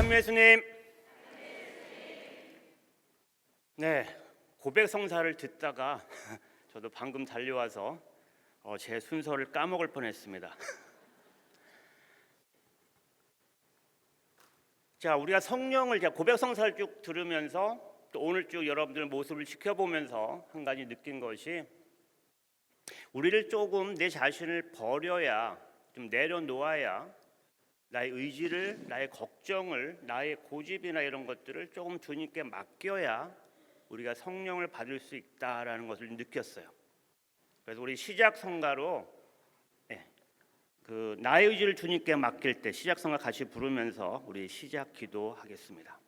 참 예수님. 네, 고백 성사를 듣다가 저도 방금 달려와서 제 순서를 까먹을 뻔했습니다. 자, 우리가 성령을 고백 성사를 쭉 들으면서 또 오늘 쭉 여러분들 모습을 지켜보면서 한 가지 느낀 것이, 우리를 조금 내 자신을 버려야, 좀 내려놓아야 나의 의지를, 나의 걱정을, 나의 고집이나 이런 것들을 조금 주님께 맡겨야 우리가 성령을 받을 수 있다라는 것을 느꼈어요. 그래서 우리 시작 성가로 나의 의지를 주님께 맡길 때 시작 성가 같이 부르면서 우리 시작 기도하겠습니다.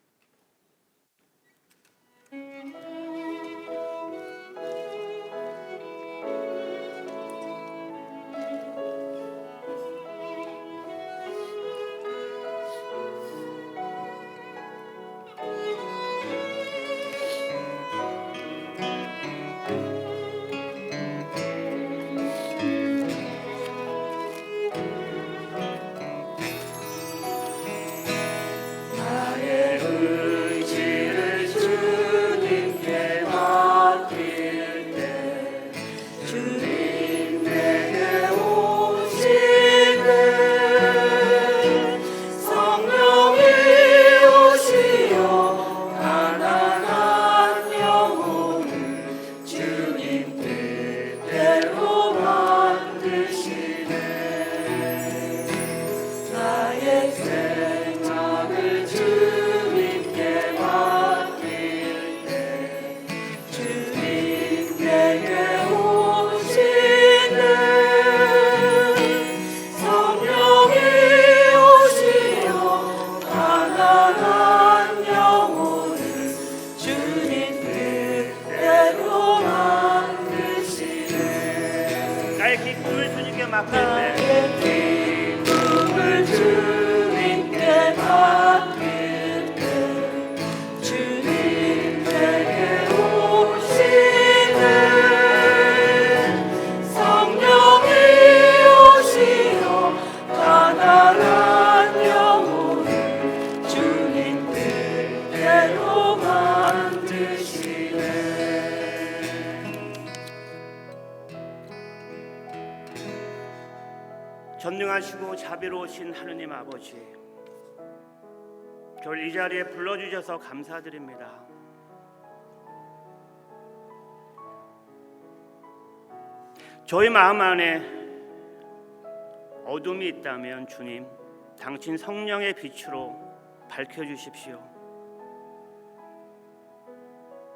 전능하시고 자비로우신 하느님 아버지, 저를 이 자리에 불러주셔서 감사드립니다. 저희 마음 안에 어둠이 있다면 주님, 당신 성령의 빛으로 밝혀주십시오.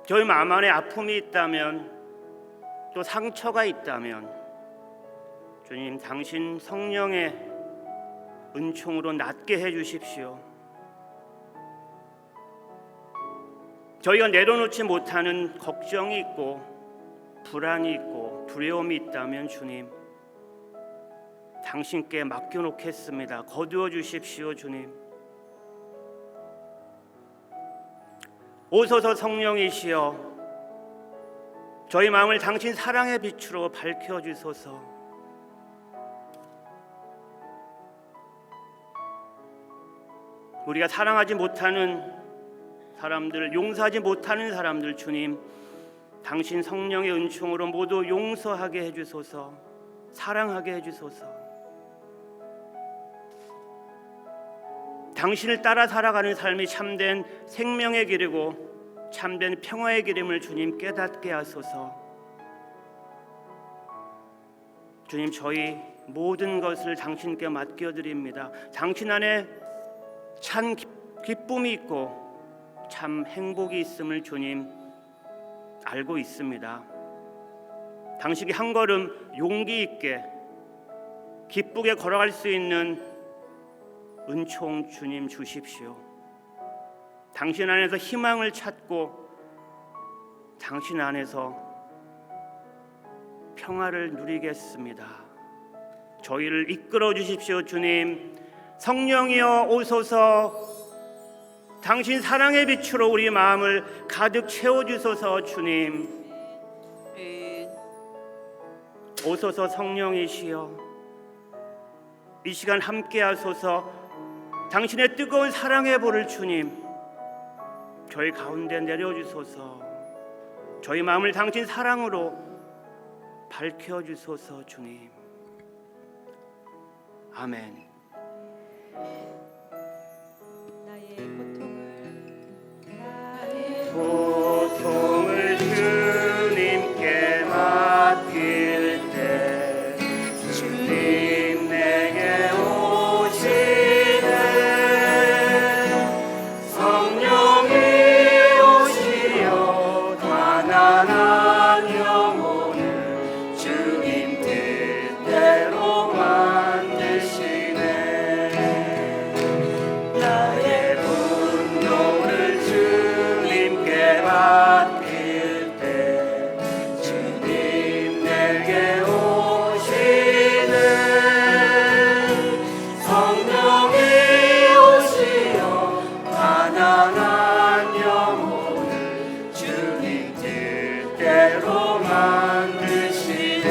저희 마음 안에 아픔이 있다면, 또 상처가 있다면 주님, 당신 성령의 은총으로 낫게 해주십시오. 저희가 내려놓지 못하는 걱정이 있고 불안이 있고 두려움이 있다면 주님, 당신께 맡겨놓겠습니다. 거두어 주십시오. 주님, 오소서 성령이시여, 저희 마음을 당신 사랑의 빛으로 밝혀주소서. 우리가 사랑하지 못하는 사람들, 용서하지 못하는 사람들, 주님, 당신 성령의 은총으로 모두 용서하게 해주소서. 사랑하게 해주소서. 당신을 따라 살아가는 삶이 참된 생명의 길이고 참된 평화의 길임을 주님 깨닫게 하소서. 주님, 저희 모든 것을 당신께 맡겨드립니다. 당신 안에 참 기쁨이 있고 참 행복이 있음을 주님 알고 있습니다. 당신이 한 걸음 용기 있게 기쁘게 걸어갈 수 있는 은총 주님 주십시오. 당신 안에서 희망을 찾고 당신 안에서 평화를 누리겠습니다. 저희를 이끌어 주십시오. 주님, 성령이여 오소서. 당신 사랑의 빛으로 우리 마음을 가득 채워주소서. 주님, 오소서 성령이시여, 이 시간 함께 하소서. 당신의 뜨거운 사랑의 불을 주님 저희 가운데 내려주소서. 저희 마음을 당신 사랑으로 밝혀주소서 주님. 아멘. 고통을 주님께 맡길 때 주님 내게 오시네. 성령이 오시어 가난한 영혼을 주님 뜻대로 만드시네. 나의 분노를 주님께 맡길 때 주님 내게 오시네. 성령이 오시어 가난한 영혼을 주님 뜻대로 만드시네.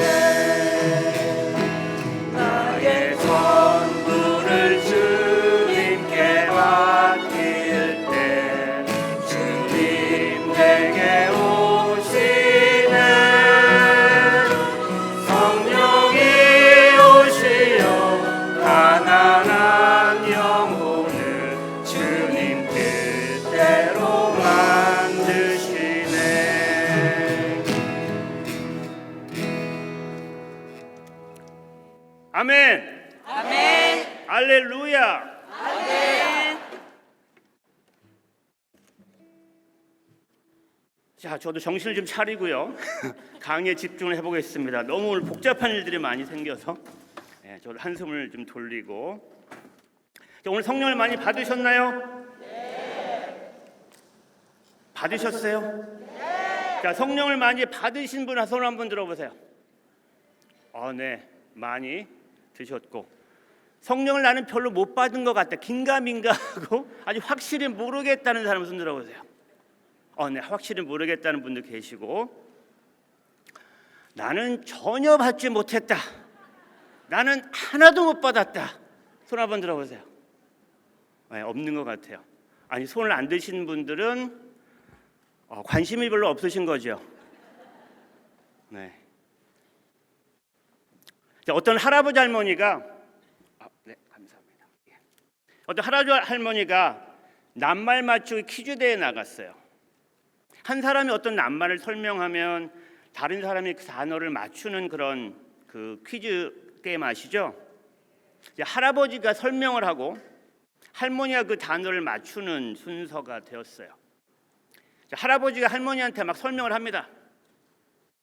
나의 전부를 주님께 맡길 때 주님 내게 오시네. 성령이 오시어 가난한 영혼을 주님 뜻대로 만드시네. 아멘. 아멘. 할렐루야. 아멘. 자, 저도 정신을 좀 차리고요. 강의에 집중을 해보겠습니다. 너무 오늘 복잡한 일들이 많이 생겨서 저도 한숨을 좀 돌리고. 자, 오늘 성령을 많이 받으셨나요? 네. 받으셨어요? 네. 자, 성령을 많이 받으신 분 손 한번 들어보세요. 네, 많이 드셨고. 성령을 나는 별로 못 받은 것 같다, 긴가민가하고 아주 확실히 모르겠다는 사람 손 들어보세요. 네, 확실히 모르겠다는 분도 계시고, 나는 전혀 받지 못했다, 나는 하나도 못 받았다, 손 한번 들어보세요. 네, 없는 것 같아요. 아니, 손을 안 드신 분들은 관심이 별로 없으신 거죠. 네. 자, 어떤 할아버지 할머니가 네, 감사합니다. 어떤 할아버지 할머니가 낱말 맞추기 퀴즈 대회에 나갔어요. 한 사람이 어떤 낱말을 설명하면 다른 사람이 그 단어를 맞추는 그런 그 퀴즈 게임 아시죠? 이제 할아버지가 설명을 하고 할머니가 그 단어를 맞추는 순서가 되었어요. 할아버지가 할머니한테 막 설명을 합니다.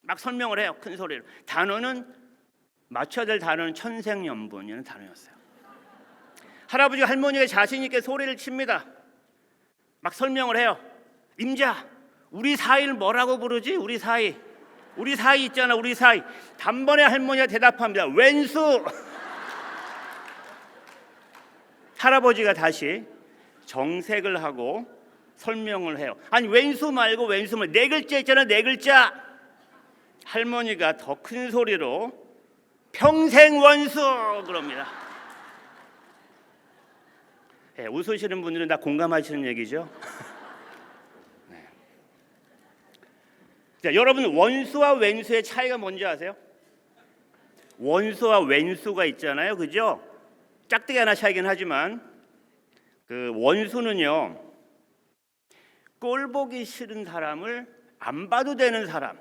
막 설명을 해요, 큰 소리로. 단어는 맞춰야 될 단어는 천생연분이라는 단어였어요. 할아버지가 할머니가 자신 있게 소리를 칩니다. 막 설명을 해요. 임자, 우리 사이를 뭐라고 부르지? 우리 사이 있잖아, 우리 사이. 단번에 할머니가 대답합니다. 왼수. 할아버지가 다시 정색을 하고 설명을 해요. 아니, 왼수 말고 네 글자 있잖아, 네 글자. 할머니가 더 큰 소리로 평생 원수 그럽니다. 네, 웃으시는 분들은 다 공감하시는 얘기죠. 네. 자, 여러분, 원수와 왼수의 차이가 뭔지 아세요? 원수와 왼수가 있잖아요, 그죠? 짝대기 하나 차이긴 하지만 그 원수는요, 꼴 보기 싫은 사람을 안 봐도 되는 사람,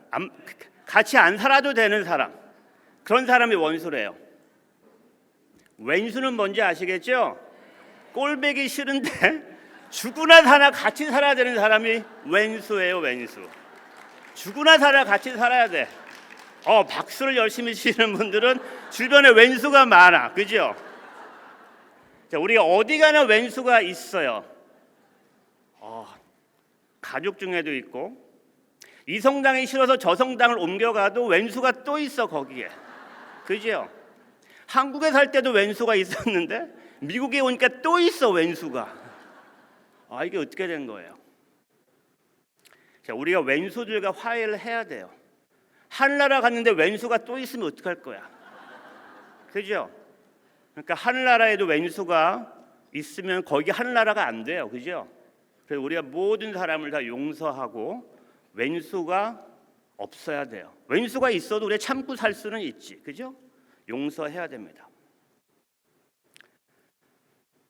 같이 안 살아도 되는 사람, 그런 사람이 원수래요. 왼수는 뭔지 아시겠죠? 꼴보기 싫은데 죽으나 사나 같이 살아야 되는 사람이 왼수예요, 왼수. 죽으나 사나 같이 살아야 돼. 박수를 열심히 치는 분들은 주변에 왼수가 많아, 그죠? 자, 우리가 어디 가나 왼수가 있어요. 가족 중에도 있고, 이 성당이 싫어서 저 성당을 옮겨가도 왼수가 또 있어, 거기에. 그죠? 한국에 살 때도 왼수가 있었는데 미국에 오니까 또 있어, 왼수가. 이게 어떻게 된 거예요? 자, 우리가 왼수들과 화해를 해야 돼요. 하늘나라 갔는데 왼수가 또 있으면 어떡할 거야? 그죠? 그러니까 하늘나라에도 왼수가 있으면 거기 하늘나라가 안 돼요. 그죠? 그래서 우리가 모든 사람을 다 용서하고 왼수가 없어야 돼요. 왼수가 있어도 우리가 참고 살 수는 있지. 그죠? 용서해야 됩니다.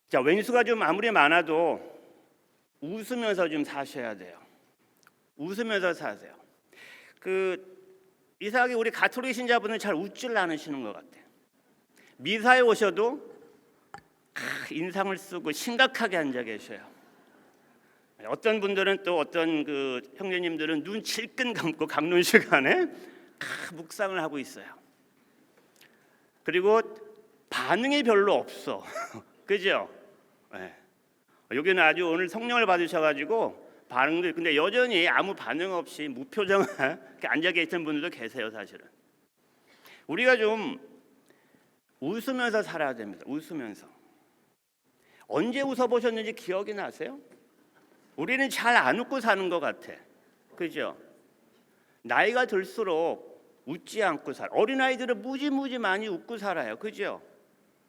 자, 왼수가 좀 아무리 많아도 웃으면서 좀 사셔야 돼요. 웃으면서 사세요. 이상하게 우리 가톨릭 신자분은 잘 웃질 않으시는 것 같아요. 미사에 오셔도 인상을 쓰고 심각하게 앉아 계셔요. 어떤 분들은 또 어떤 형제님들은 눈 질끈 감고 강론 시간에 묵상을 하고 있어요. 그리고 반응이 별로 없어. 그죠? 네. 여기는 아주 오늘 성령을 받으셔가지고 반응도 근데 여전히 아무 반응 없이 무표정하게 앉아 계신 분들도 계세요. 사실은 우리가 좀 웃으면서 살아야 됩니다. 웃으면서. 언제 웃어보셨는지 기억이 나세요? 우리는 잘 안 웃고 사는 것 같아. 그죠? 나이가 들수록 웃지 않고 살아. 어린아이들은 무지무지 많이 웃고 살아요. 그죠?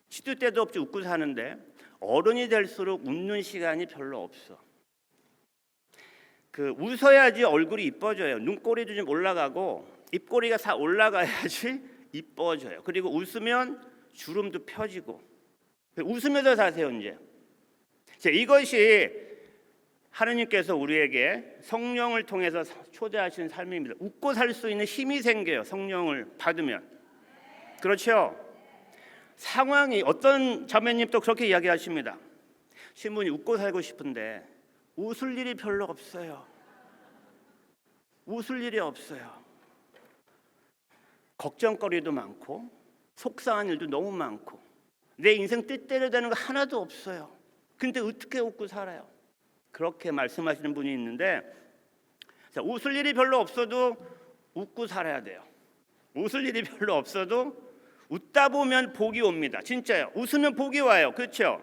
시도 때도 없이 웃고 사는데 어른이 될수록 웃는 시간이 별로 없어. 웃어야지 얼굴이 이뻐져요. 눈꼬리도 좀 올라가고 입꼬리가 다 올라가야지 이뻐져요. 그리고 웃으면 주름도 펴지고. 웃으면서 사세요. 이제 이것이 하느님께서 우리에게 성령을 통해서 초대하시는 삶입니다. 웃고 살 수 있는 힘이 생겨요. 성령을 받으면. 그렇죠? 상황이 어떤 자매님 또 그렇게 이야기하십니다. 신부님 웃고 살고 싶은데 웃을 일이 별로 없어요. 웃을 일이 없어요. 걱정거리도 많고 속상한 일도 너무 많고 내 인생 뜻대로 되는 거 하나도 없어요. 근데 어떻게 웃고 살아요? 그렇게 말씀하시는 분이 있는데, 자, 웃을 일이 별로 없어도 웃고 살아야 돼요. 웃을 일이 별로 없어도 웃다 보면 복이 옵니다. 진짜요. 웃으면 복이 와요. 그렇죠?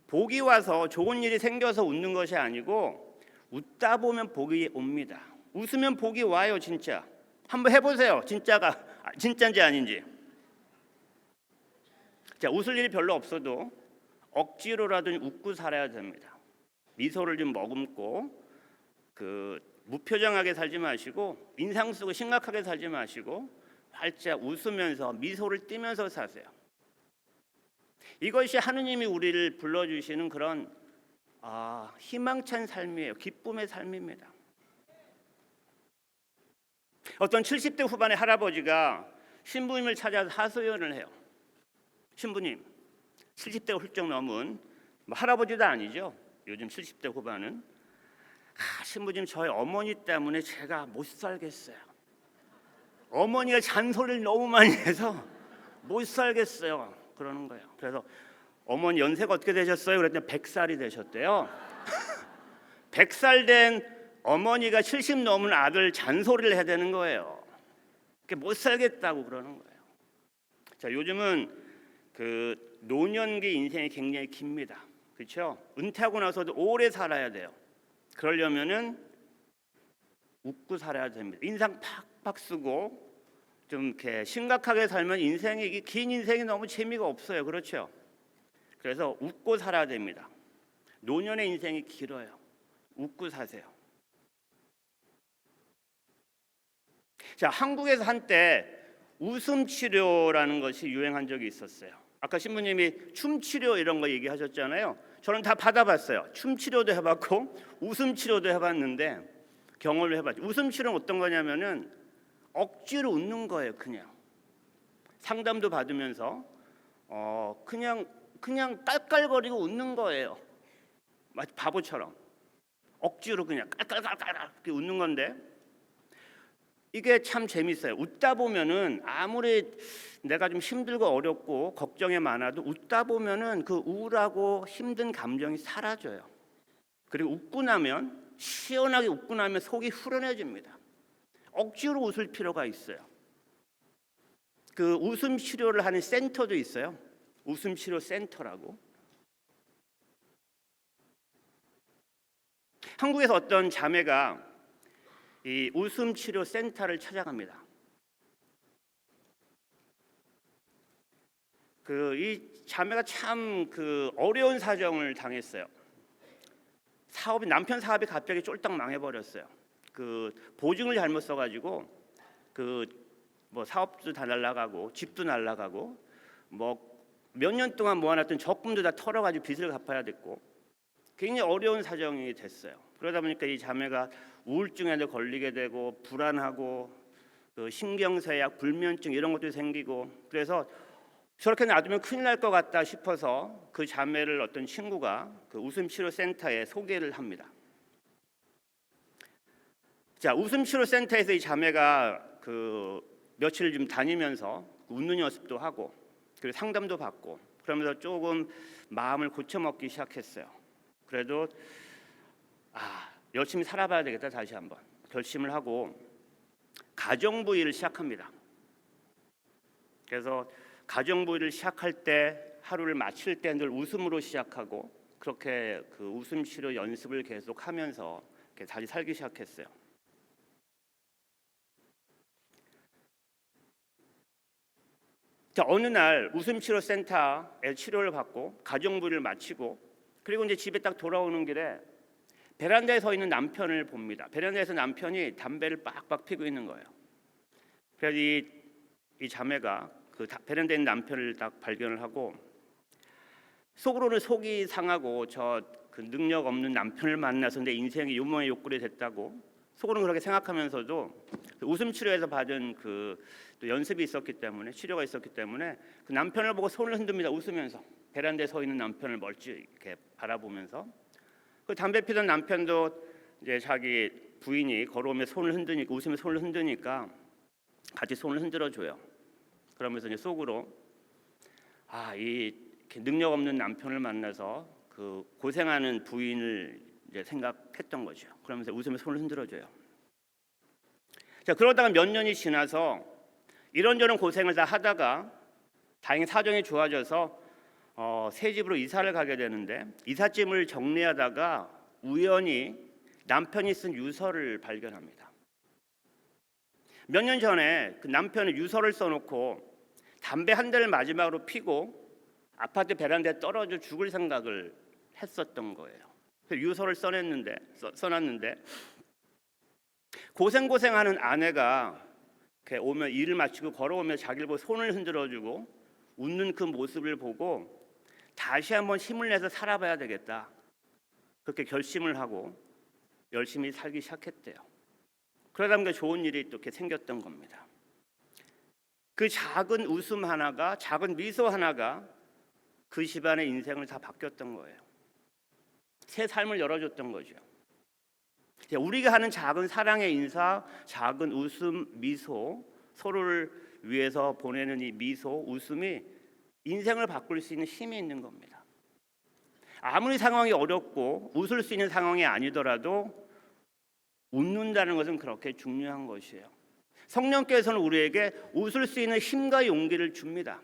복이 와서 좋은 일이 생겨서 웃는 것이 아니고 웃다 보면 복이 옵니다. 웃으면 복이 와요. 진짜. 한번 해보세요. 진짜인지 아닌지. 자, 웃을 일이 별로 없어도 억지로라도 웃고 살아야 됩니다. 미소를 좀 머금고 무표정하게 살지 마시고 인상 쓰고 심각하게 살지 마시고 활짝 웃으면서 미소를 띠면서 사세요. 이것이 하느님이 우리를 불러주시는 그런 희망찬 삶이에요. 기쁨의 삶입니다. 어떤 70대 후반의 할아버지가 신부님을 찾아서 하소연을 해요. 신부님, 70대가 훌쩍 넘은 할아버지도 아니죠. 요즘 70대 후반은 신부님 저희 어머니 때문에 제가 못 살겠어요. 어머니가 잔소리를 너무 많이 해서 못 살겠어요. 그러는 거예요. 그래서 어머니 연세가 어떻게 되셨어요? 그랬더니 100살이 되셨대요. 100살 된 어머니가 70 넘은 아들 잔소리를 해야 되는 거예요. 못 살겠다고 그러는 거예요. 자, 요즘은 노년기 인생이 굉장히 깁니다. 그렇죠? 은퇴하고 나서도 오래 살아야 돼요. 그러려면은 웃고 살아야 됩니다. 인상 팍팍 쓰고 좀 이렇게 심각하게 살면 긴 인생이 너무 재미가 없어요. 그렇죠? 그래서 웃고 살아야 됩니다. 노년의 인생이 길어요. 웃고 사세요. 자, 한국에서 한때 웃음 치료라는 것이 유행한 적이 있었어요. 아까 신부님이 춤 치료 이런 거 얘기하셨잖아요. 저는 다 받아봤어요. 춤 치료도 해봤고 웃음 치료도 해봤는데 경험을 해봤죠. 웃음 치료는 어떤 거냐면은 억지로 웃는 거예요. 그냥 상담도 받으면서 그냥 깔깔거리고 웃는 거예요. 마치 바보처럼 억지로 그냥 깔깔깔깔 이렇게 웃는 건데 이게 참 재밌어요. 웃다 보면은 아무리 내가 좀 힘들고 어렵고 걱정이 많아도 웃다 보면은 그 우울하고 힘든 감정이 사라져요. 그리고 웃고 나면 시원하게 웃고 나면 속이 후련해집니다. 억지로 웃을 필요가 있어요. 웃음 치료를 하는 센터도 있어요. 웃음 치료 센터라고. 한국에서 어떤 자매가 이 웃음 치료 센터를 찾아갑니다. 이 자매가 참 어려운 사정을 당했어요. 남편 사업이 갑자기 쫄딱 망해버렸어요. 보증을 잘못 써가지고 뭐 사업도 다 날라가고 집도 날라가고 뭐 몇 년 동안 모아놨던 적금도 다 털어가지고 빚을 갚아야 됐고 굉장히 어려운 사정이 됐어요. 그러다 보니까 이 자매가 우울증에도 걸리게 되고 불안하고 신경쇠약, 불면증 이런 것도 생기고 그래서 저렇게 놔두면 큰일 날 것 같다 싶어서 그 자매를 어떤 친구가 웃음치료센터에 소개를 합니다. 자, 웃음치료센터에서 이 자매가 며칠 좀 다니면서 웃는 연습도 하고 그리고 상담도 받고 그러면서 조금 마음을 고쳐먹기 시작했어요. 그래도 열심히 살아봐야 되겠다 다시 한번 결심을 하고 가정부의를 시작합니다. 그래서 가정부의를 시작할 때 하루를 마칠 때 늘 웃음으로 시작하고 그렇게 웃음 치료 연습을 계속하면서 다시 살기 시작했어요. 자, 어느 날 웃음 치료 센터에 치료를 받고 가정부의를 마치고 그리고 이제 집에 딱 돌아오는 길에 베란다에 서 있는 남편을 봅니다. 베란다에서 남편이 담배를 빡빡 피고 있는 거예요. 그래서 이 자매가 베란다에 있는 남편을 딱 발견을 하고 속으로는 속이 상하고 능력 없는 남편을 만나서 내 인생이 요모의 욕구리 됐다고 속으로는 그렇게 생각하면서도 웃음 치료에서 받은 또 연습이 있었기 때문에 치료가 있었기 때문에 그 남편을 보고 손을 흔듭니다. 웃으면서 베란다에 서 있는 남편을 멀찍이 이렇게 바라보면서 담배 피던 남편도 이제 자기 부인이 걸어오며 손을 흔드니까 웃으며 손을 흔드니까 같이 손을 흔들어 줘요. 그러면서 이제 속으로 이 능력 없는 남편을 만나서 고생하는 부인을 이제 생각했던 거죠. 그러면서 웃으며 손을 흔들어 줘요. 자, 그러다가 몇 년이 지나서 이런저런 고생을 다 하다가 다행히 사정이 좋아져서 새 집으로 이사를 가게 되는데 이삿짐을 정리하다가 우연히 남편이 쓴 유서를 발견합니다. 몇 년 전에 그 남편은 유서를 써놓고 담배 한 대를 마지막으로 피고 아파트 베란다에 떨어져 죽을 생각을 했었던 거예요. 그래서 유서를 써놨는데 고생하는 아내가 오면 일을 마치고 걸어오며 자기를 보고 손을 흔들어주고 웃는 그 모습을 보고 다시 한번 힘을 내서 살아봐야 되겠다 그렇게 결심을 하고 열심히 살기 시작했대요. 그러다 보니까 좋은 일이 또 이렇게 생겼던 겁니다. 그 작은 웃음 하나가 작은 미소 하나가 그 집안의 인생을 다 바뀌었던 거예요. 새 삶을 열어줬던 거죠. 우리가 하는 작은 사랑의 인사, 작은 웃음, 미소, 서로를 위해서 보내는 이 미소, 웃음이 인생을 바꿀 수 있는 힘이 있는 겁니다. 아무리 상황이 어렵고 웃을 수 있는 상황이 아니더라도 웃는다는 것은 그렇게 중요한 것이에요. 성령께서는 우리에게 웃을 수 있는 힘과 용기를 줍니다.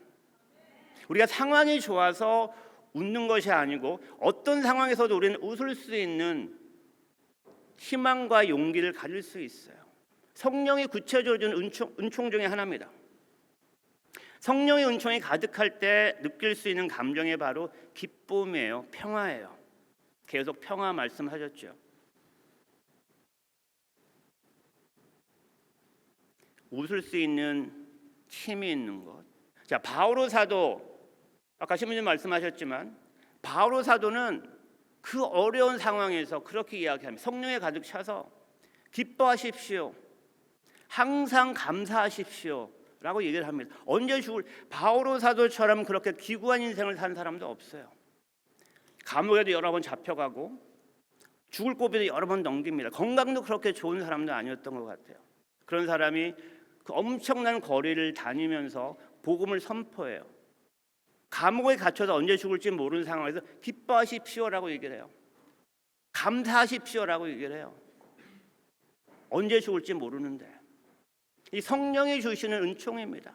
우리가 상황이 좋아서 웃는 것이 아니고 어떤 상황에서도 우리는 웃을 수 있는 희망과 용기를 가질 수 있어요. 성령이 구체적으로 주는 은총 중에 하나입니다. 성령의 은총이 가득할 때 느낄 수 있는 감정이 바로 기쁨이에요. 평화예요. 계속 평화 말씀하셨죠. 웃을 수 있는 힘이 있는 것. 자, 바오로 사도 아까 신부님 말씀하셨지만 바오로 사도는 그 어려운 상황에서 그렇게 이야기합니다. 성령에 가득 차서 기뻐하십시오. 항상 감사하십시오. 라고 얘기를 합니다. 언제 바오로 사도처럼 그렇게 기구한 인생을 산 사람도 없어요. 감옥에도 여러 번 잡혀가고 죽을 고비도 여러 번 넘깁니다. 건강도 그렇게 좋은 사람도 아니었던 것 같아요. 그런 사람이 그 엄청난 거리를 다니면서 복음을 선포해요. 감옥에 갇혀서 언제 죽을지 모르는 상황에서 기뻐하십시오라고 얘기를 해요. 감사하십시오라고 얘기를 해요. 언제 죽을지 모르는데 이 성령이 주시는 은총입니다.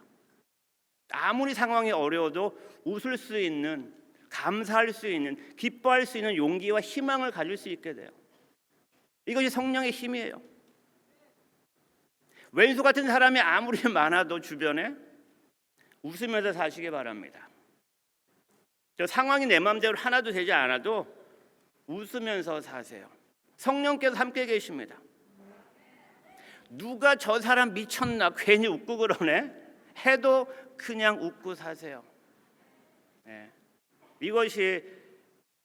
아무리 상황이 어려워도 웃을 수 있는, 감사할 수 있는, 기뻐할 수 있는 용기와 희망을 가질 수 있게 돼요. 이것이 성령의 힘이에요. 왼수 같은 사람이 아무리 많아도 주변에 웃으면서 사시기 바랍니다. 저 상황이 내 마음대로 하나도 되지 않아도 웃으면서 사세요. 성령께서 함께 계십니다. 누가 저 사람 미쳤나 괜히 웃고 그러네 해도 그냥 웃고 사세요. 네. 이것이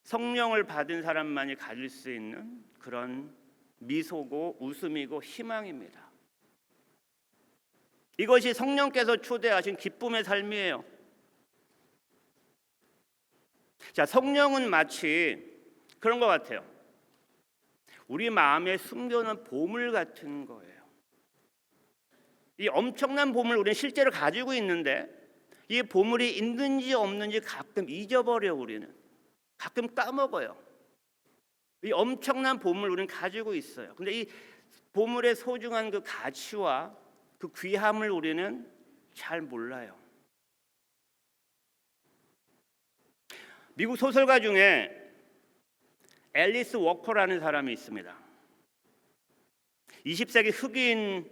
성령을 받은 사람만이 가질 수 있는 그런 미소고 웃음이고 희망입니다. 이것이 성령께서 초대하신 기쁨의 삶이에요. 자, 성령은 마치 그런 것 같아요. 우리 마음에 숨겨놓은 보물 같은 거예요. 이 엄청난 보물 우리는 실제로 가지고 있는데 이 보물이 있는지 없는지 가끔 잊어버려. 우리는 가끔 까먹어요. 이 엄청난 보물 우리는 가지고 있어요. 근데 이 보물의 소중한 그 가치와 그 귀함을 우리는 잘 몰라요. 미국 소설가 중에 앨리스 워커라는 사람이 있습니다. 20세기 흑인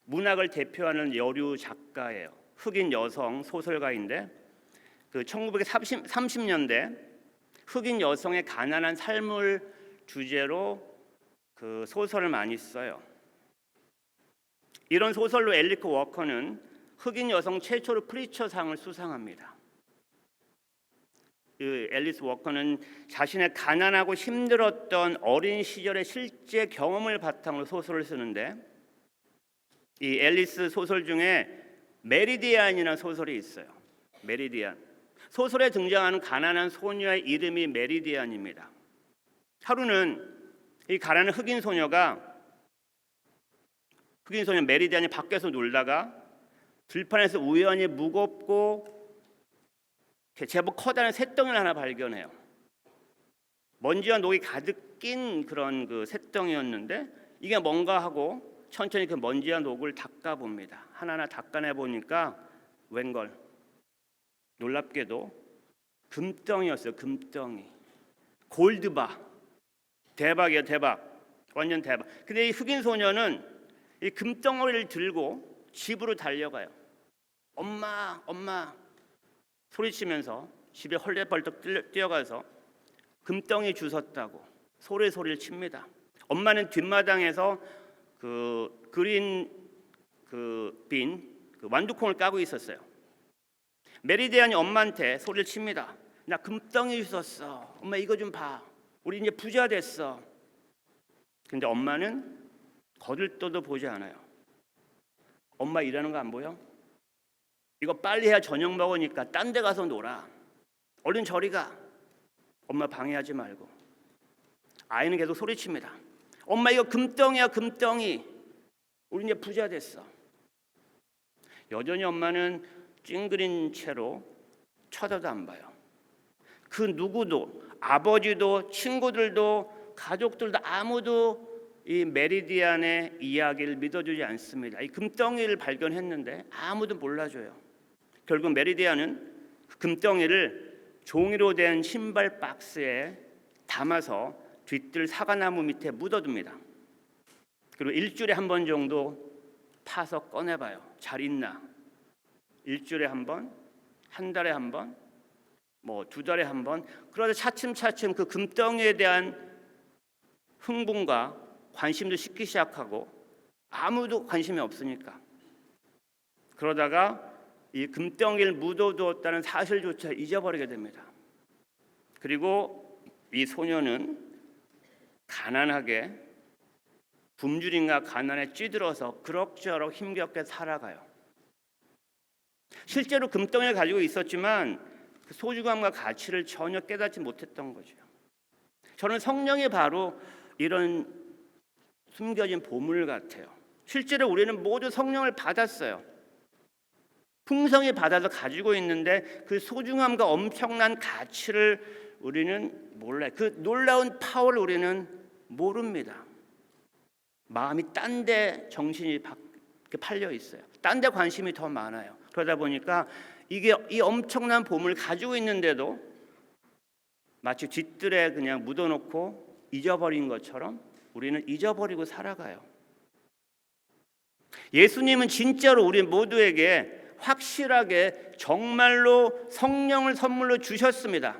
문학을 대표하는 여류 작가예요. 흑인 여성 소설가인데 그 1930년대 흑인 여성의 가난한 삶을 주제로 그 소설을 많이 써요. 이런 소설로 앨리스 워커는 흑인 여성 최초로 프리처상을 수상합니다. 그 앨리스 워커는 자신의 가난하고 힘들었던 어린 시절의 실제 경험을 바탕으로 소설을 쓰는데 이 앨리스 소설 중에 메리디안이라는 소설이 있어요. 메리디안. 소설에 등장하는 가난한 소녀의 이름이 메리디안입니다. 하루는 이 가난한 흑인 소녀 메리디안이 밖에서 놀다가 들판에서 우연히 무겁고 제법 커다란 쇳덩이를 하나 발견해요. 먼지와 녹이 가득 낀 그런 그 쇳덩이였는데 이게 뭔가 하고 천천히 그 먼지와 녹을 닦아봅니다. 하나하나 닦아내 보니까 웬걸 놀랍게도 금덩이였어요. 금덩이. 골드바. 대박이에요. 대박. 완전 대박. 근데 이 흑인 소녀는 이 금덩어리를 들고 집으로 달려가요. 엄마, 엄마 소리치면서 집에 헐레벌떡 뛰어가서 금덩이 주웠다고 소리를 칩니다. 엄마는 뒷마당에서 그 그린 그 완두콩을 까고 있었어요. 메리디안이 엄마한테 소리를 칩니다. 나 금덩이 주웠어. 엄마 이거 좀 봐. 우리 이제 부자 됐어. 근데 엄마는 거들떠도 보지 않아요. 엄마 일하는 거 안 보여? 이거 빨리 해야 저녁 먹으니까 딴 데 가서 놀아. 얼른 저리 가. 엄마 방해하지 말고. 아이는 계속 소리칩니다. 엄마 이거 금덩이야 금덩이. 우리 이제 부자 됐어. 여전히 엄마는 찡그린 채로 쳐다도 안 봐요. 그 누구도 아버지도 친구들도 가족들도 아무도 이 메리디안의 이야기를 믿어주지 않습니다. 이 금덩이를 발견했는데 아무도 몰라줘요. 결국 메리디안은 그 금덩이를 종이로 된 신발 박스에 담아서 뒤뜰 사과나무 밑에 묻어둡니다. 그리고 일주일에 한 번 정도 파서 꺼내봐요. 잘 있나? 일주일에 한 번, 한 달에 한 번, 뭐 2달에 한 번. 그러다 차츰차츰 그 금덩이에 대한 흥분과 관심도 식기 시작하고 아무도 관심이 없으니까. 그러다가 이 금덩이를 묻어두었다는 사실조차 잊어버리게 됩니다. 그리고 이 소녀는 가난하게 굶주림과 가난에 찌들어서 그럭저럭 힘겹게 살아가요. 실제로 금덩이를 가지고 있었지만 그 소중함과 가치를 전혀 깨닫지 못했던 거죠. 저는 성령이 바로 이런 숨겨진 보물 같아요. 실제로 우리는 모두 성령을 받았어요. 풍성히 받아서 가지고 있는데 그 소중함과 엄청난 가치를 우리는 몰라요. 그 놀라운 파워를 우리는 모릅니다. 마음이 딴 데 정신이 팔려 있어요. 딴 데 관심이 더 많아요. 그러다 보니까 이게 이 엄청난 보물을 가지고 있는데도 마치 뒷뜰에 그냥 묻어놓고 잊어버린 것처럼 우리는 잊어버리고 살아가요. 예수님은 진짜로 우리 모두에게 확실하게 정말로 성령을 선물로 주셨습니다.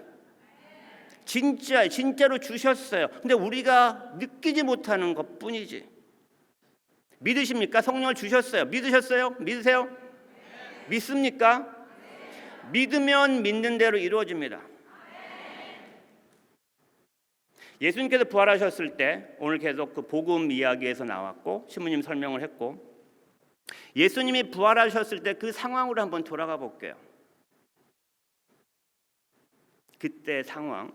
진짜로 주셨어요. 근데 우리가 느끼지 못하는 것뿐이지. 믿으십니까? 성령을 주셨어요. 믿으셨어요? 믿으세요? 믿습니까? 믿으면 믿는 대로 이루어집니다. 예수님께서 부활하셨을 때 오늘 계속 그 복음 이야기에서 나왔고 신부님 설명을 했고, 예수님이 부활하셨을 때 그 상황으로 한번 돌아가 볼게요. 그때 상황,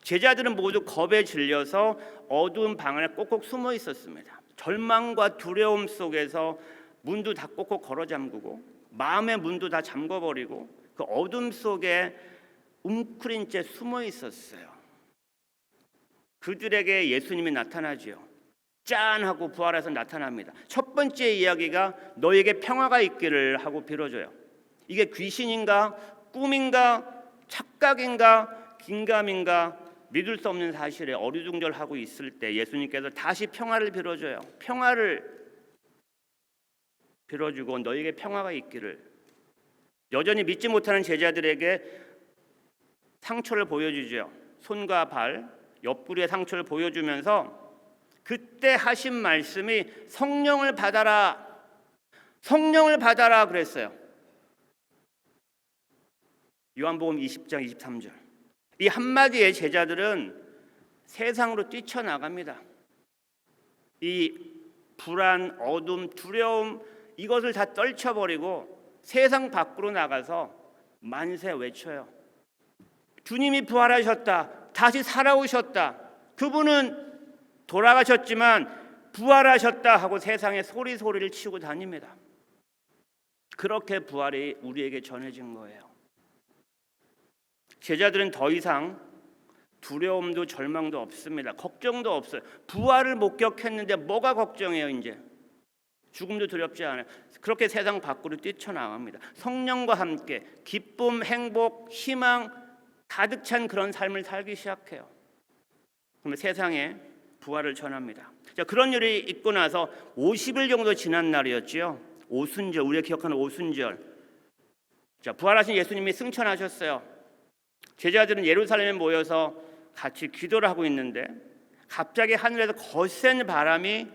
제자들은 모두 겁에 질려서 어두운 방 안에 꼭꼭 숨어 있었습니다. 절망과 두려움 속에서 문도 다 꼭꼭 걸어 잠그고 마음의 문도 다 잠궈버리고 그 어둠 속에 웅크린 채 숨어 있었어요. 그들에게 예수님이 나타나지요. 짠 하고 부활해서 나타납니다. 첫 번째 이야기가 너에게 평화가 있기를 하고 빌어줘요. 이게 귀신인가 꿈인가 착각인가 긴감인가 믿을 수 없는 사실에 어리둥절하고 있을 때 예수님께서 다시 평화를 빌어줘요. 평화를 빌어주고 너에게 평화가 있기를. 여전히 믿지 못하는 제자들에게 상처를 보여주죠. 손과 발, 옆구리의 상처를 보여주면서 그때 하신 말씀이 성령을 받아라, 성령을 받아라 그랬어요. 요한복음 20장 23절. 이 한마디에 제자들은 세상으로 뛰쳐나갑니다. 이 불안, 어둠, 두려움 이것을 다 떨쳐버리고 세상 밖으로 나가서 만세 외쳐요. 주님이 부활하셨다. 다시 살아오셨다. 그분은 돌아가셨지만 부활하셨다 하고 세상에 소리를 치고 다닙니다. 그렇게 부활이 우리에게 전해진 거예요. 제자들은 더 이상 두려움도 절망도 없습니다. 걱정도 없어요. 부활을 목격했는데 뭐가 걱정해요 이제. 죽음도 두렵지 않아요. 그렇게 세상 밖으로 뛰쳐나갑니다. 성령과 함께 기쁨, 행복, 희망 가득 찬 그런 삶을 살기 시작해요. 그러면 세상에 부활을 전합니다. 자, 그런 일이 있고 나서 50일 정도 지난 날이었지요. 오순절, 우리가 기억하는 오순절. 자, 부활하신 예수님이 승천하셨어요. 제자들은 예루살렘에 모여서 같이 기도를 하고 있는데 갑자기 하늘에서 거센 바람이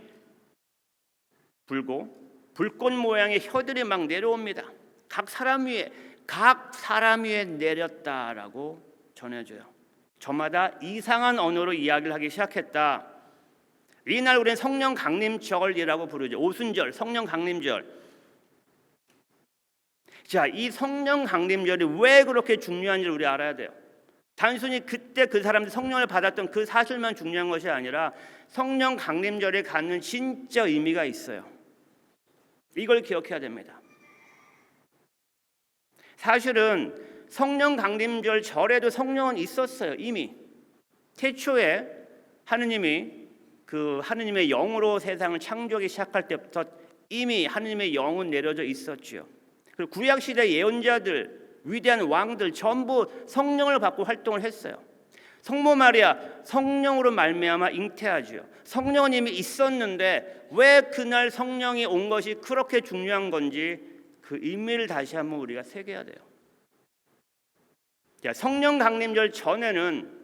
불고 불꽃 모양의 혀들이 막 내려옵니다. 각 사람 위에 내렸다라고 전해져요. 저마다 이상한 언어로 이야기를 하기 시작했다. 이날 우리는 성령 강림절이라고 부르죠. 오순절, 성령 강림절. 자, 이 성령 강림절이 왜 그렇게 중요한지를 우리 알아야 돼요. 단순히 그때 그 사람들이 성령을 받았던 그 사실만 중요한 것이 아니라 성령 강림절에 갖는 진짜 의미가 있어요. 이걸 기억해야 됩니다. 사실은 성령 강림절 절에도 성령은 있었어요. 이미 태초에 하느님이 그 하느님의 영으로 세상을 창조하기 시작할 때부터 이미 하느님의 영은 내려져 있었죠. 그리고 구약 시대 예언자들, 위대한 왕들 전부 성령을 받고 활동을 했어요. 성모 마리아 성령으로 말미암아 잉태하지요. 성령은 이미 있었는데 왜 그날 성령이 온 것이 그렇게 중요한 건지 그 의미를 다시 한번 우리가 새겨야 돼요. 자, 성령 강림절 전에는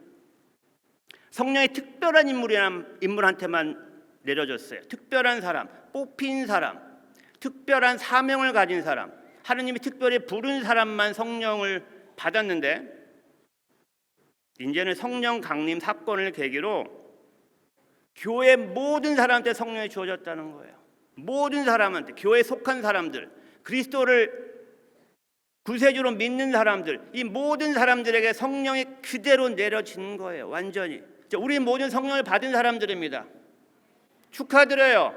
성령이 특별한 인물한테만 내려졌어요. 특별한 사람, 뽑힌 사람, 특별한 사명을 가진 사람, 하느님이 특별히 부른 사람만 성령을 받았는데 이제는 성령 강림 사건을 계기로 교회 모든 사람한테 성령이 주어졌다는 거예요. 모든 사람한테, 교회에 속한 사람들, 그리스도를 구세주로 믿는 사람들, 이 모든 사람들에게 성령이 그대로 내려진 거예요. 완전히. 우리 모든 성령을 받은 사람들입니다. 축하드려요.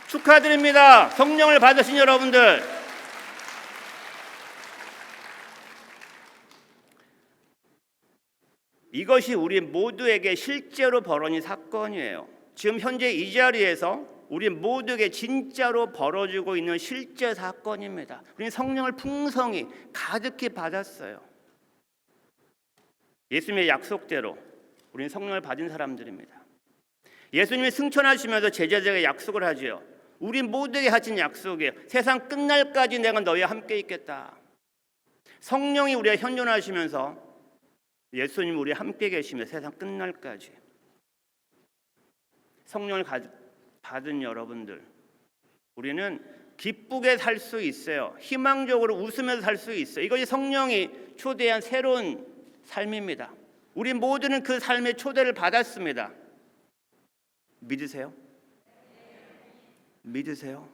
축하드립니다. 성령을 받으신 여러분들. 이것이 우리 모두에게 실제로 벌어진 사건이에요. 지금 현재 이 자리에서 우리 모두에게 진짜로 벌어지고 있는 실제 사건입니다. 우리는 성령을 풍성히 가득히 받았어요. 예수님의 약속대로 우리는 성령을 받은 사람들입니다. 예수님이 승천하시면서 제자들에게 약속을 하지요. 우리 모두에게 하신 약속이에요. 세상 끝날까지 내가 너희와 함께 있겠다. 성령이 우리와 현존하시면서 예수님 우리와 함께 계시며 세상 끝날까지. 성령을 받은 여러분들, 우리는 기쁘게 살 수 있어요. 희망적으로 웃으면서 살 수 있어요. 이것이 성령이 초대한 새로운 삶입니다. 우리 모두는 그 삶의 초대를 받았습니다. 믿으세요? 믿으세요?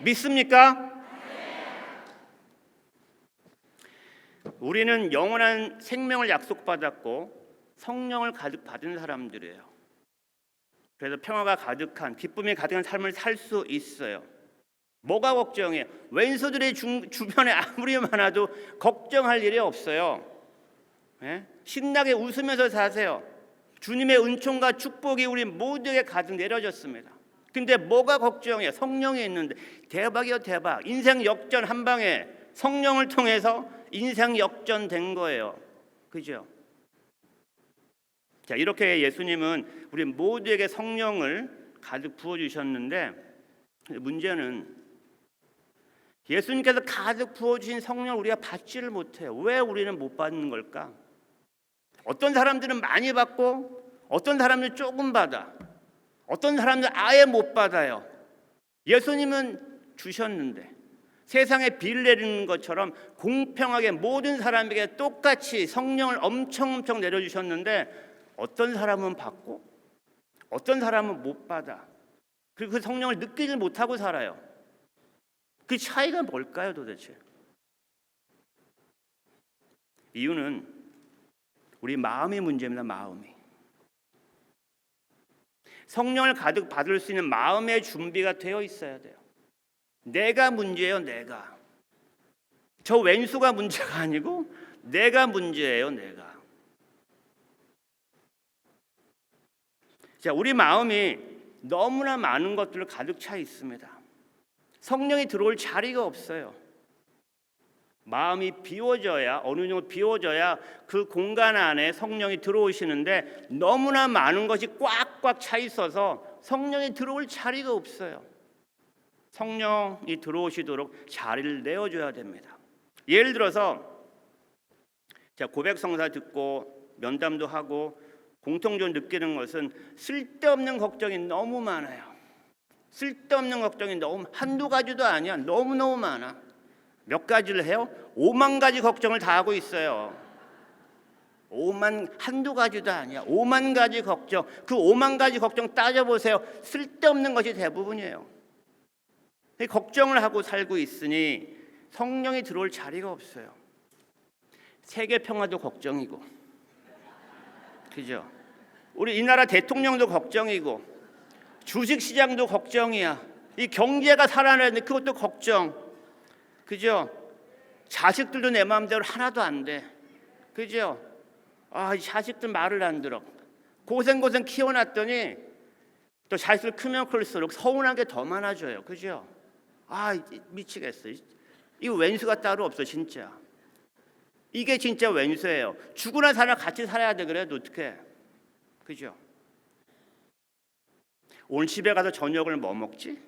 믿습니까? 우리는 영원한 생명을 약속받았고 성령을 가득 받은 사람들이에요. 그래서 평화가 가득한, 기쁨이 가득한 삶을 살 수 있어요. 뭐가 걱정이에요? 왼수들의 주변에 아무리 많아도 걱정할 일이 없어요. 예? 신나게 웃으면서 사세요. 주님의 은총과 축복이 우리 모두에게 가득 내려졌습니다. 근데 뭐가 걱정이에요? 성령이 있는데. 대박이요, 대박. 인생 역전 한 방에 성령을 통해서 인생 역전된 거예요. 그죠? 자, 이렇게 예수님은 우리 모두에게 성령을 가득 부어주셨는데, 문제는 예수님께서 가득 부어주신 성령을 우리가 받지를 못해요. 왜 우리는 못 받는 걸까? 어떤 사람들은 많이 받고 어떤 사람들은 조금 받아. 어떤 사람들은 아예 못 받아요. 예수님은 주셨는데 세상에 비를 내리는 것처럼 공평하게 모든 사람에게 똑같이 성령을 엄청 내려주셨는데 어떤 사람은 받고 어떤 사람은 못 받아. 그리고 그 성령을 느끼지 못하고 살아요. 그 차이가 뭘까요, 도대체? 이유는 우리 마음의 문제입니다. 마음이. 성령을 가득 받을 수 있는 마음의 준비가 되어 있어야 돼요. 내가 문제예요. 내가. 저 왼수가 문제가 아니고 내가 문제예요. 내가. 자, 우리 마음이 너무나 많은 것들로 가득 차 있습니다. 성령이 들어올 자리가 없어요. 마음이 비워져야, 어느 정도 비워져야 그 공간 안에 성령이 들어오시는데 너무나 많은 것이 꽉꽉 차 있어서 성령이 들어올 자리가 없어요. 성령이 들어오시도록 자리를 내어줘야 됩니다. 예를 들어서 제가 고백성사 듣고 면담도 하고 공통적으로 느끼는 것은 쓸데없는 걱정이 너무 많아요. 쓸데없는 걱정이 너무, 한두 가지도 아니야. 너무너무 많아. 몇 가지를 해요? 5만 가지 걱정을 다 하고 있어요. 한두 가지도 아니야. 5만 가지 걱정. 그 5만 가지 걱정 따져보세요. 쓸데없는 것이 대부분이에요. 걱정을 하고 살고 있으니 성령이 들어올 자리가 없어요. 세계 평화도 걱정이고, 그죠? 우리 이 나라 대통령도 걱정이고, 주식시장도 걱정이야. 이 경제가 살아나는데 그것도 걱정. 그죠? 자식들도 내 마음대로 하나도 안 돼. 그죠? 이 자식들 말을 안 들어. 고생 키워놨더니 또 자식들 크면 클수록 서운한 게 더 많아져요. 그죠? 미치겠어. 이거 왼수가 따로 없어, 진짜. 이게 진짜 왼수예요. 죽으나 사나 같이 살아야 돼. 그래도 어떡해. 그죠? 오늘 집에 가서 저녁을 뭐 먹지?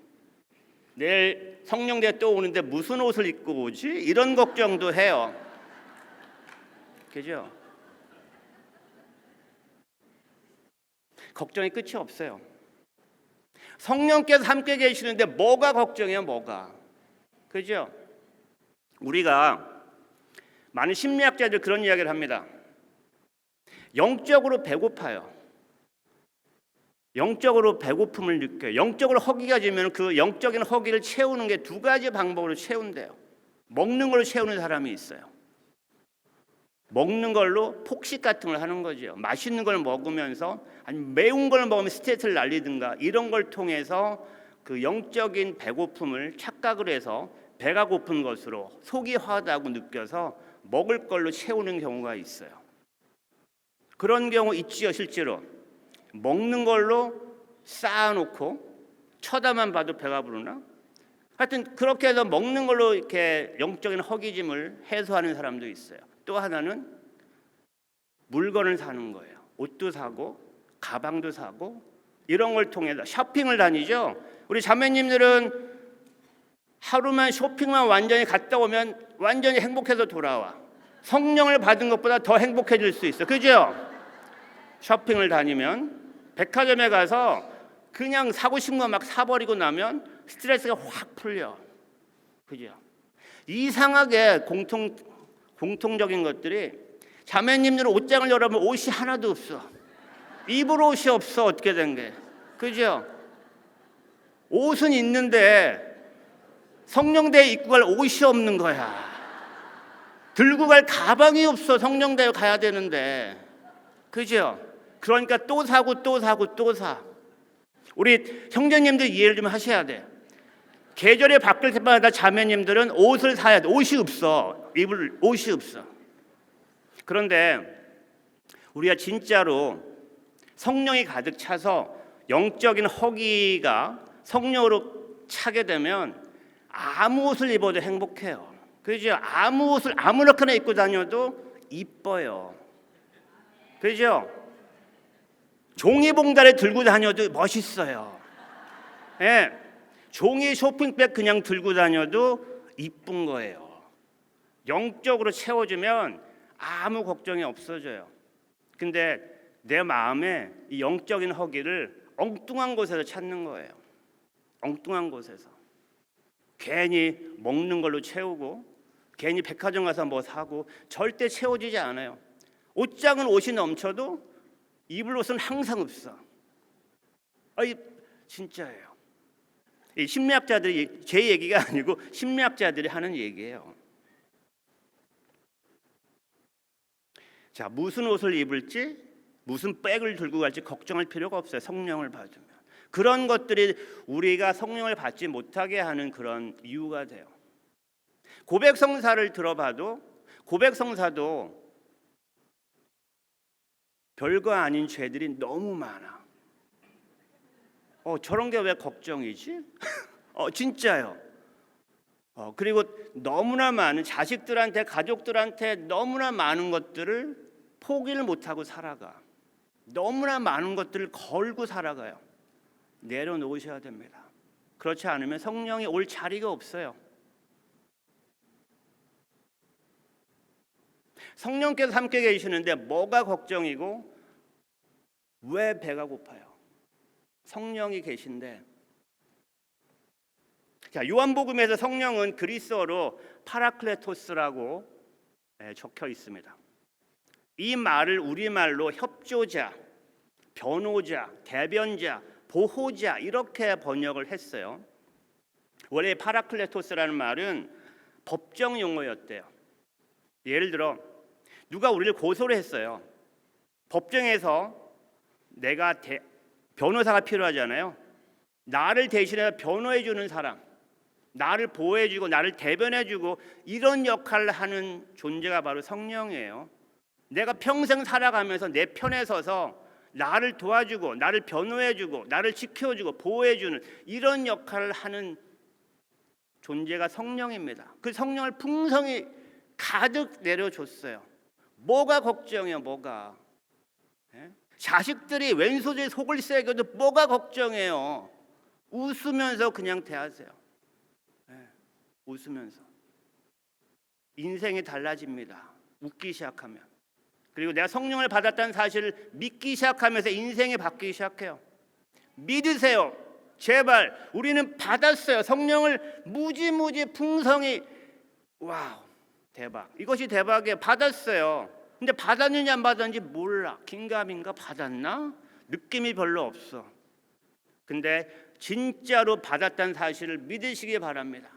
내일 성령대 또 오는데 무슨 옷을 입고 오지? 이런 걱정도 해요. 그죠? 걱정이 끝이 없어요. 성령께서 함께 계시는데 뭐가 걱정이에요? 뭐가? 그죠? 우리가 많은 심리학자들 그런 이야기를 합니다. 영적으로 배고파요. 영적으로 배고픔을 느껴요. 영적으로 허기가 지면 그 영적인 허기를 채우는 게 두 가지 방법으로 채운대요. 먹는 걸로 채우는 사람이 있어요. 먹는 걸로 폭식 같은 걸 하는 거죠. 맛있는 걸 먹으면서 아니면 매운 걸 먹으면 스트레스를 날리든가 이런 걸 통해서 그 영적인 배고픔을 착각을 해서 배가 고픈 것으로 속이 화하다고 느껴서 먹을 걸로 채우는 경우가 있어요. 그런 경우 있지요, 실제로. 먹는 걸로 쌓아놓고 쳐다만 봐도 배가 부르나? 하여튼 그렇게 해서 먹는 걸로 이렇게 영적인 허기짐을 해소하는 사람도 있어요. 또 하나는 물건을 사는 거예요. 옷도 사고 가방도 사고 이런 걸 통해서 쇼핑을 다니죠. 우리 자매님들은 하루만 쇼핑만 완전히 갔다 오면 완전히 행복해서 돌아와. 성령을 받은 것보다 더 행복해질 수 있어. 그죠? 쇼핑을 다니면 백화점에 가서 그냥 사고 싶은 거 막 사버리고 나면 스트레스가 확 풀려. 그죠? 이상하게 공통적인 것들이 자매님들은 옷장을 열어보면 옷이 하나도 없어. 입을 옷이 없어. 어떻게 된 게. 그죠? 옷은 있는데 성령대에 입고 갈 옷이 없는 거야. 들고 갈 가방이 없어. 성령대에 가야 되는데. 그죠? 그러니까 또 사고 또 사고 또 사. 우리 형제님들 이해를 좀 하셔야 돼. 계절이 바뀔 때마다 자매님들은 옷을 사야 돼. 옷이 없어. 입을 옷이 없어. 그런데 우리가 진짜로 성령이 가득 차서 영적인 허기가 성령으로 차게 되면 아무 옷을 입어도 행복해요. 그죠? 아무 옷을 아무렇게나 입고 다녀도 이뻐요. 그죠? 종이봉다리 들고 다녀도 멋있어요. 예. 종이 쇼핑백 그냥 들고 다녀도 이쁜 거예요. 영적으로 채워주면 아무 걱정이 없어져요. 근데 내 마음에 이 영적인 허기를 엉뚱한 곳에서 찾는 거예요. 엉뚱한 곳에서. 괜히 먹는 걸로 채우고 괜히 백화점 가서 뭐 사고 절대 채워지지 않아요. 옷장은 옷이 넘쳐도 입을 옷은 항상 없어. 진짜예요. 이 심리학자들이 제 얘기가 아니고 심리학자들이 하는 얘기예요. 자, 무슨 옷을 입을지 무슨 백을 들고 갈지 걱정할 필요가 없어요. 성령을 받으면. 그런 것들이 우리가 성령을 받지 못하게 하는 그런 이유가 돼요. 고백성사를 들어봐도 고백성사도 별거 아닌 죄들이 너무 많아. 저런 게 왜 걱정이지? 진짜요. 그리고 너무나 많은 자식들한테 가족들한테 너무나 많은 것들을 포기를 못하고 살아가. 너무나 많은 것들을 걸고 살아가요. 내려놓으셔야 됩니다. 그렇지 않으면 성령이 올 자리가 없어요. 성령께서 함께 계시는데 뭐가 걱정이고 왜 배가 고파요? 성령이 계신데. 자, 요한복음에서 성령은 그리스어로 파라클레토스라고 적혀 있습니다. 이 말을 우리말로 협조자, 변호자, 대변자, 보호자 이렇게 번역을 했어요. 원래 파라클레토스라는 말은 법정 용어였대요. 예를 들어 누가 우리를 고소를 했어요. 법정에서 내가 변호사가 필요하잖아요. 나를 대신해서 변호해주는 사람, 나를 보호해주고 나를 대변해주고 이런 역할을 하는 존재가 바로 성령이에요. 내가 평생 살아가면서 내 편에 서서 나를 도와주고 나를 변호해주고 나를 지켜주고 보호해주는 이런 역할을 하는 존재가 성령입니다. 그 성령을 풍성히 가득 내려줬어요. 뭐가 걱정이에요? 뭐가? 자식들이 왼손에 속을 새겨도 뭐가 걱정해요? 웃으면서 그냥 대하세요. 웃으면서. 인생이 달라집니다. 웃기 시작하면. 그리고 내가 성령을 받았다는 사실을 믿기 시작하면서 인생이 바뀌기 시작해요. 믿으세요. 제발. 우리는 받았어요. 성령을 무지무지 풍성히. 와우, 대박. 이것이 대박이에요. 받았어요. 근데 받았느냐 안 받았는지 몰라. 긴가민가 받았나? 느낌이 별로 없어. 근데 진짜로 받았다는 사실을 믿으시기 바랍니다.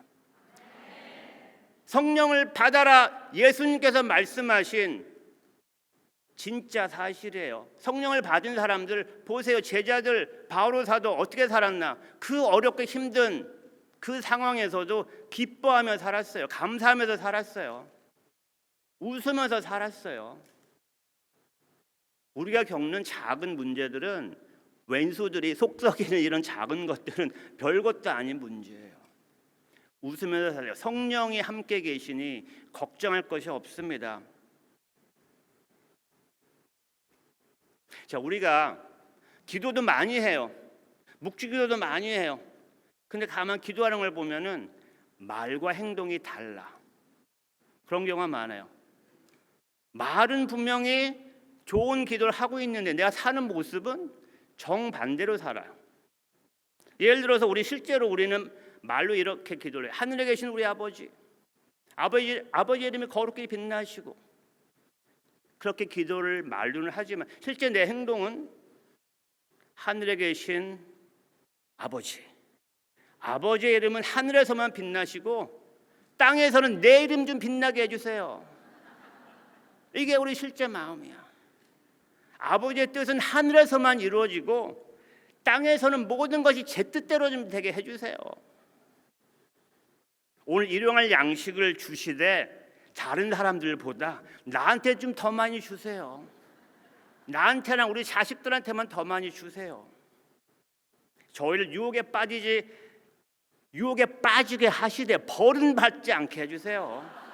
성령을 받아라. 예수님께서 말씀하신 진짜 사실이에요. 성령을 받은 사람들 보세요. 제자들 바오로 사도 어떻게 살았나? 그 어렵고 힘든 그 상황에서도 기뻐하며 살았어요. 감사하면서 살았어요. 웃으면서 살았어요. 우리가 겪는 작은 문제들은 왼수들이 속 썩이는 이런 작은 것들은 별것도 아닌 문제예요. 웃으면서 살아요. 성령이 함께 계시니 걱정할 것이 없습니다. 자, 우리가 기도도 많이 해요. 묵주기도도 많이 해요. 근데 가만 기도하는 걸 보면은 말과 행동이 달라. 그런 경우가 많아요. 말은 분명히 좋은 기도를 하고 있는데 내가 사는 모습은 정반대로 살아요. 예를 들어서 실제로 우리는 말로 이렇게 기도를 해요. 하늘에 계신 우리 아버지 이름이 거룩히 빛나시고, 그렇게 기도를 말로는 하지만 실제 내 행동은 하늘에 계신 아버지의 이름은 하늘에서만 빛나시고 땅에서는 내 이름 좀 빛나게 해주세요. 이게 우리 실제 마음이야. 아버지의 뜻은 하늘에서만 이루어지고 땅에서는 모든 것이 제 뜻대로 좀 되게 해주세요. 오늘 일용할 양식을 주시되 다른 사람들보다 나한테 좀 더 많이 주세요. 나한테나 우리 자식들한테만 더 많이 주세요. 저희를 유혹에 빠지게 하시되 버림받지 않게 해주세요.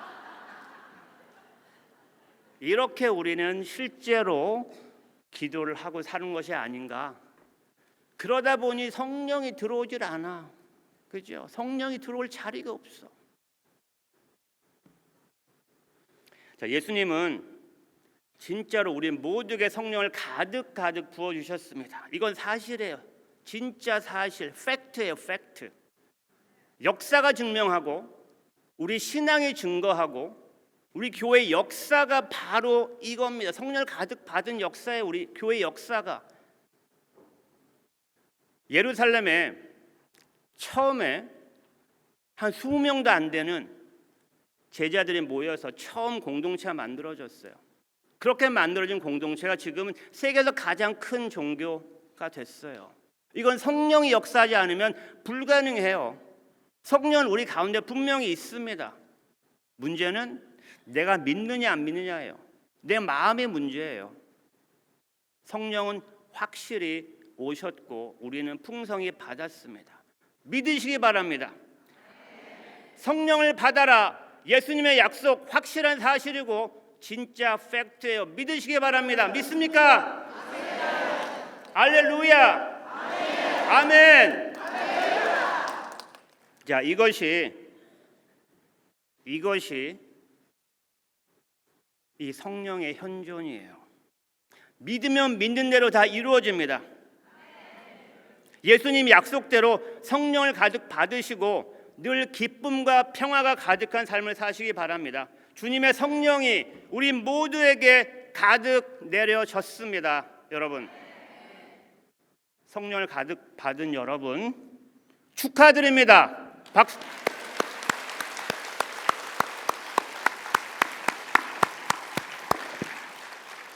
이렇게 우리는 실제로 기도를 하고 사는 것이 아닌가. 그러다 보니 성령이 들어오질 않아. 그죠? 성령이 들어올 자리가 없어. 자, 예수님은 진짜로 우리 모두에게 성령을 가득 부어주셨습니다. 이건 사실이에요. 진짜 사실, 팩트예요, 팩트. 역사가 증명하고 우리 신앙이 증거하고 우리 교회 역사가 바로 이겁니다. 성령을 가득 받은 역사에 우리 교회 역사가 예루살렘에 처음에 한 20명도 안 되는 제자들이 모여서 처음 공동체가 만들어졌어요. 그렇게 만들어진 공동체가 지금은 세계에서 가장 큰 종교가 됐어요. 이건 성령이 역사하지 않으면 불가능해요. 성령은 우리 가운데 분명히 있습니다. 문제는 내가 믿느냐 안 믿느냐예요. 내 마음의 문제예요. 성령은 확실히 오셨고 우리는 풍성히 받았습니다. 믿으시기 바랍니다. 성령을 받아라. 예수님의 약속 확실한 사실이고 진짜 팩트예요. 믿으시기 바랍니다. 믿습니까? 할렐루야. 아멘. 자, 이것이 이 성령의 현존이에요. 믿으면 믿는 대로 다 이루어집니다. 예수님 약속대로 성령을 가득 받으시고 늘 기쁨과 평화가 가득한 삶을 사시기 바랍니다. 주님의 성령이 우리 모두에게 가득 내려졌습니다. 여러분, 성령을 가득 받은 여러분 축하드립니다. 박수.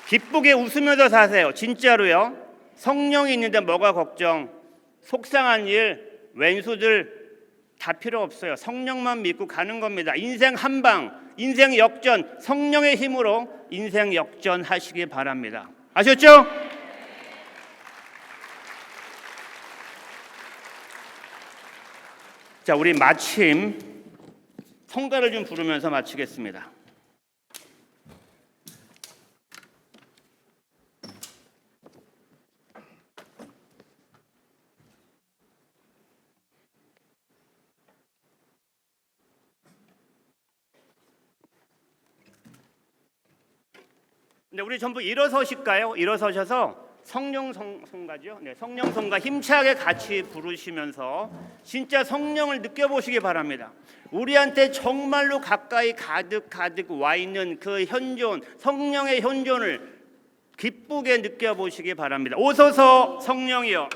기쁘게 웃으면서 사세요. 진짜로요. 성령이 있는데 뭐가 걱정, 속상한 일, 왼수들 다 필요 없어요. 성령만 믿고 가는 겁니다. 인생 한방, 인생 역전, 성령의 힘으로 인생 역전 하시기 바랍니다. 아셨죠? 자, 우리 마침 성가를 좀 부르면서 마치겠습니다. 네, 우리 전부 일어서실까요? 일어서셔서 성령 성가죠. 네, 성령 성가 힘차게 같이 부르시면서 진짜 성령을 느껴보시기 바랍니다. 우리한테 정말로 가까이 가득 와 있는 그 현존, 성령의 현존을 기쁘게 느껴보시기 바랍니다. 오소서 성령이여.